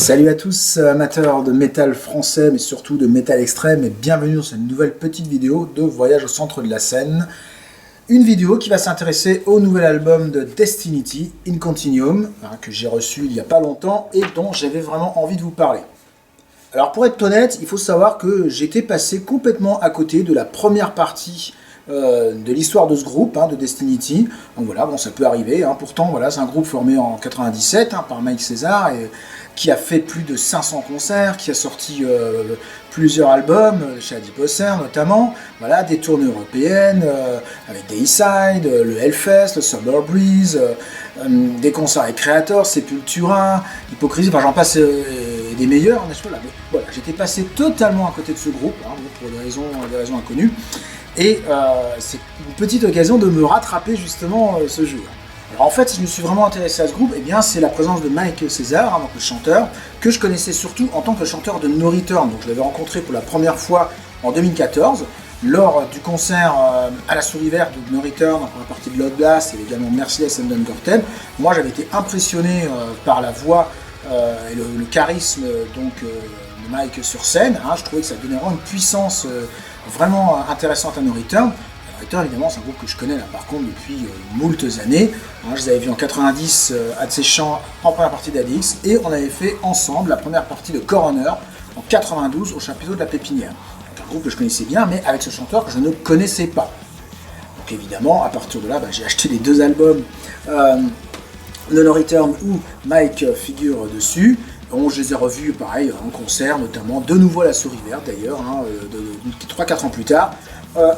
Salut à tous amateurs de métal français mais surtout de métal extrême et bienvenue dans cette nouvelle petite vidéo de voyage au centre de la scène. Une vidéo qui va s'intéresser au nouvel album de Destinity, In Continuum, que j'ai reçu il n'y a pas longtemps et dont j'avais vraiment envie de vous parler. Alors pour être honnête, il faut savoir que j'étais passé complètement à côté de la première partie de l'histoire de ce groupe, de Destinity. Donc voilà, bon, ça peut arriver. Pourtant, voilà, c'est un groupe formé en 97 par Mike César et qui a fait plus de 500 concerts, qui a sorti plusieurs albums, chez Adiposer notamment, voilà, des tournées européennes, avec Dayside, le Hellfest, le Summer Breeze, des concerts avec Creator, Sepultura, Hypocrisie, enfin j'en passe des meilleurs, n'est-ce pas là. Voilà, j'étais passé totalement à côté de ce groupe, pour des raisons inconnues, et c'est une petite occasion de me rattraper justement ce jour. Alors en fait, si je me suis vraiment intéressé à ce groupe, c'est la présence de Mike César, donc le chanteur, que je connaissais surtout en tant que chanteur de No Return. Donc je l'avais rencontré pour la première fois en 2014, lors du concert à la Souris Verte de No Return, pour la partie de Loud Blast et également Merciless and Uncorten. Moi j'avais été impressionné par la voix et le charisme de Mike sur scène. Je trouvais que ça donnait vraiment une puissance vraiment intéressante à No Return. Return, évidemment, c'est un groupe que je connais là, par contre depuis moultes années. Je les avais vus en 90 à Tséchan en première partie d'Alix et on avait fait ensemble la première partie de Coroner en 92 au chapiteau de la Pépinière. Donc, un groupe que je connaissais bien, mais avec ce chanteur que je ne connaissais pas. Donc évidemment, à partir de là, j'ai acheté les deux albums de No Return où Mike figure dessus. Je les ai revus pareil en concert, notamment de nouveau à la Souris Verte d'ailleurs, 3-4 ans plus tard.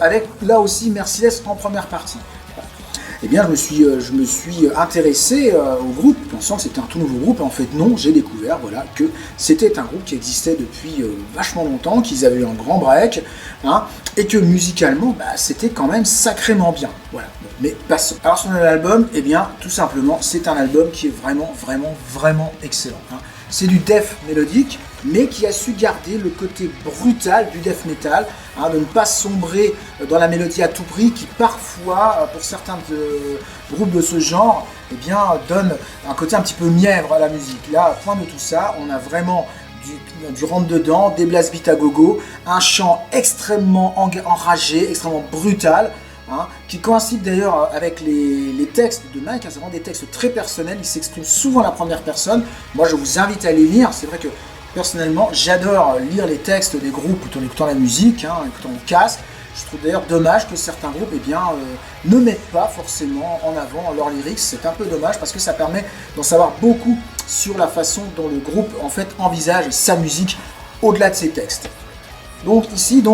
Avec là aussi Merciless en première partie. Je me suis intéressé au groupe, pensant que c'était un tout nouveau groupe, et en fait non, j'ai découvert que c'était un groupe qui existait depuis vachement longtemps, qu'ils avaient eu un grand break, et que musicalement, c'était quand même sacrément bien. Voilà. Mais passons. Alors sur l'album, tout simplement, c'est un album qui est vraiment excellent. C'est du death mélodique, mais qui a su garder le côté brutal du death metal, de ne pas sombrer dans la mélodie à tout prix, qui parfois, pour certains groupes de ce genre, donne un côté un petit peu mièvre à la musique. Là, point de tout ça, on a vraiment du rentre-dedans, des blast beats à gogo, un chant extrêmement enragé, extrêmement brutal, qui coïncide d'ailleurs avec les textes de Mike. C'est vraiment des textes très personnels, il s'exprime souvent à la première personne. Moi je vous invite à les lire, c'est vrai que personnellement j'adore lire les textes des groupes tout en écoutant la musique, en écoutant le casque. Je trouve d'ailleurs dommage que certains groupes ne mettent pas forcément en avant leurs lyrics. C'est un peu dommage parce que ça permet d'en savoir beaucoup sur la façon dont le groupe en fait envisage sa musique au-delà de ses textes. Donc ici,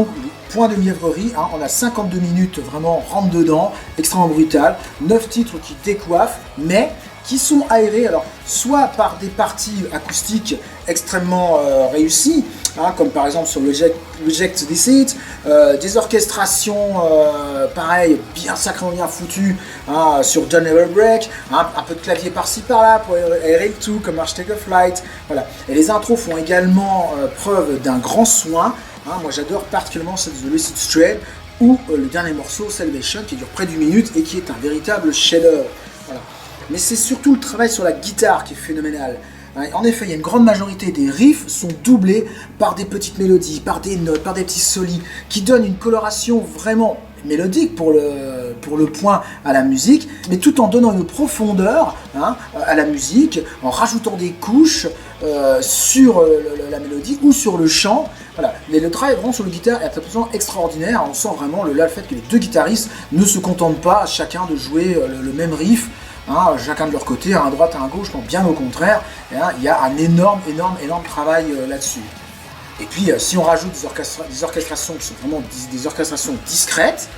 point de mièvrerie, on a 52 minutes vraiment rentre dedans, extrêmement brutal, 9 titres qui décoiffent, mais qui sont aérés, alors soit par des parties acoustiques extrêmement réussies, comme par exemple sur Reject Deceit, des orchestrations pareil, bien sacrément bien foutues sur Don't Never Break, un peu de clavier par-ci par-là pour aérer le tout, comme March Take a Flight, voilà. Et les intros font également preuve d'un grand soin. Moi j'adore particulièrement celle de Lucid Strain ou le dernier morceau Salvation qui dure près d'une minute et qui est un véritable chef-d'œuvre. Voilà. Mais c'est surtout le travail sur la guitare qui est phénoménal. En effet, il y a une grande majorité des riffs sont doublés par des petites mélodies, par des notes, par des petits solis qui donnent une coloration vraiment mélodique pour le point à la musique, mais tout en donnant une profondeur à la musique, en rajoutant des couches sur la mélodie ou sur le chant. Voilà. Le travail vraiment sur le guitare est absolument extraordinaire. On sent vraiment le fait que les deux guitaristes ne se contentent pas chacun de jouer le même riff, chacun de leur côté, à droite, à gauche, bien au contraire. Il y a un énorme travail là-dessus. Et puis si on rajoute des orchestrations qui sont vraiment des orchestrations discrètes,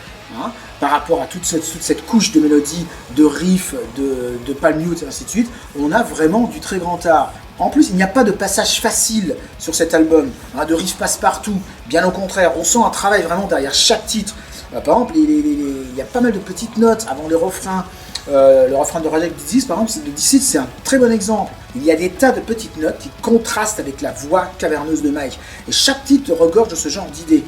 par rapport à toute cette couche de mélodie, de riff, de palm mute et ainsi de suite, on a vraiment du très grand art. En plus, il n'y a pas de passage facile sur cet album, de riff passe-partout. Bien au contraire, on sent un travail vraiment derrière chaque titre. Par exemple, il y a pas mal de petites notes avant les refrains. Le refrain de Reject Deceit, par exemple, de Deceit, c'est un très bon exemple. Il y a des tas de petites notes qui contrastent avec la voix caverneuse de Mike. Et chaque titre regorge de ce genre d'idées.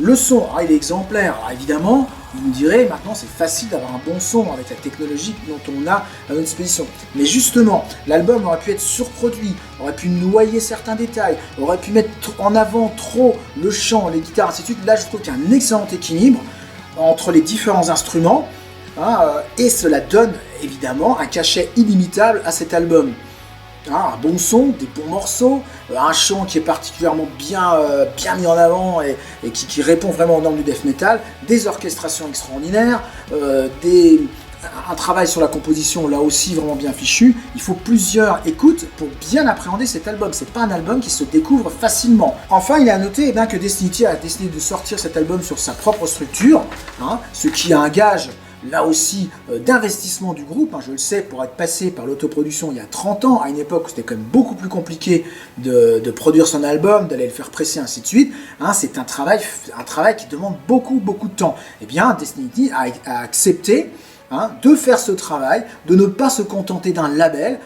Le son, alors il est exemplaire. Alors évidemment, vous me direz, maintenant c'est facile d'avoir un bon son avec la technologie dont on a à notre disposition. Mais justement, l'album aurait pu être surproduit, aurait pu noyer certains détails, aurait pu mettre en avant trop le chant, les guitares, ainsi de suite. Là, je trouve qu'il y a un excellent équilibre entre les différents instruments, et cela donne évidemment un cachet illimitable à cet album. Un bon son, des bons morceaux, un chant qui est particulièrement bien mis en avant et qui répond vraiment aux normes du death metal, des orchestrations extraordinaires, un travail sur la composition là aussi vraiment bien fichu. Il faut plusieurs écoutes pour bien appréhender cet album. C'est pas un album qui se découvre facilement. Enfin, il est à noter que Destiny a décidé de sortir cet album sur sa propre structure, ce qui est un gage là aussi d'investissement du groupe. Je le sais, pour être passé par l'autoproduction il y a 30 ans, à une époque où c'était quand même beaucoup plus compliqué de produire son album, d'aller le faire presser, ainsi de suite, c'est un travail qui demande beaucoup de temps. Et bien, Destiny a accepté de faire ce travail, de ne pas se contenter d'un label,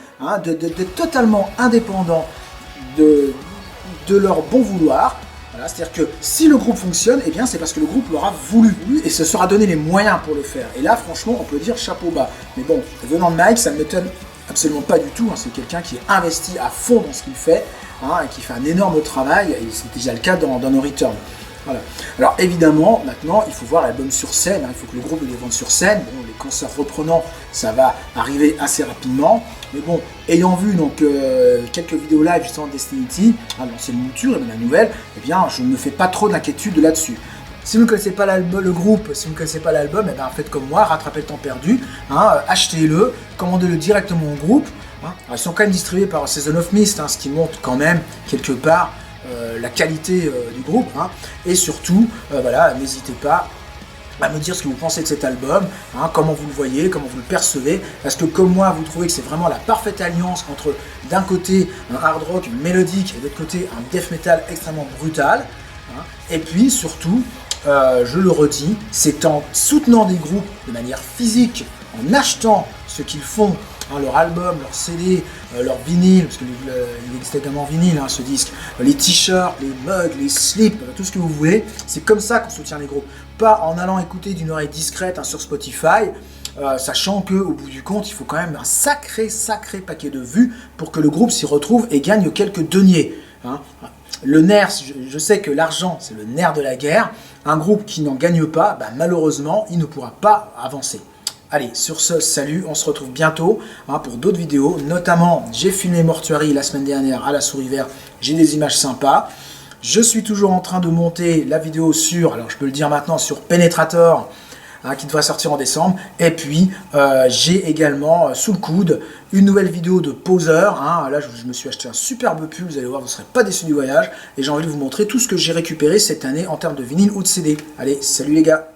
d'être totalement indépendant de leur bon vouloir. Voilà, c'est-à-dire que si le groupe fonctionne, eh bien c'est parce que le groupe l'aura voulu et se sera donné les moyens pour le faire. Et là, franchement, on peut dire chapeau bas. Mais bon, venant de Mike, ça ne m'étonne absolument pas du tout. C'est quelqu'un qui est investi à fond dans ce qu'il fait, et qui fait un énorme travail, et c'est déjà le cas dans No Return. Voilà. Alors évidemment, maintenant, il faut voir l'album sur scène, il faut que le groupe le vende sur scène. Bon, les concerts reprenant, ça va arriver assez rapidement. Mais bon, ayant vu quelques vidéos live justement de Destiny, l'ancienne mouture et même la nouvelle, eh bien, je ne me fais pas trop d'inquiétude là-dessus. Si vous ne connaissez pas le groupe, si vous ne connaissez pas l'album, eh bien, faites comme moi, rattrapez le temps perdu, achetez-le, commandez-le directement au groupe. Alors, ils sont quand même distribués par Season of Mist, ce qui montre quand même quelque part la qualité du groupe, et surtout, n'hésitez pas à me dire ce que vous pensez de cet album, comment vous le voyez, comment vous le percevez, parce que comme moi, vous trouvez que c'est vraiment la parfaite alliance entre d'un côté un hard rock mélodique et de l'autre côté un death metal extrêmement brutal, et puis surtout, je le redis, c'est en soutenant des groupes de manière physique, en achetant ce qu'ils font, leur album, leur CD, leur vinyle, parce qu'il existe également en vinyle, ce disque, les t-shirts, les mugs, les slips, tout ce que vous voulez. C'est comme ça qu'on soutient les groupes. Pas en allant écouter d'une oreille discrète sur Spotify, sachant qu'au bout du compte, il faut quand même un sacré paquet de vues pour que le groupe s'y retrouve et gagne quelques deniers. Le nerf, je sais que l'argent, c'est le nerf de la guerre. Un groupe qui n'en gagne pas, malheureusement, il ne pourra pas avancer. Allez, sur ce, salut, on se retrouve bientôt pour d'autres vidéos. Notamment, j'ai filmé Mortuary la semaine dernière à la Souris Vert. J'ai des images sympas. Je suis toujours en train de monter la vidéo sur, alors je peux le dire maintenant, sur Penetrator, qui devrait sortir en décembre. Et puis, j'ai également sous le coude une nouvelle vidéo de Poseur. Là, je me suis acheté un superbe pull, vous allez voir, vous ne serez pas déçus du voyage. Et j'ai envie de vous montrer tout ce que j'ai récupéré cette année en termes de vinyle ou de CD. Allez, salut les gars!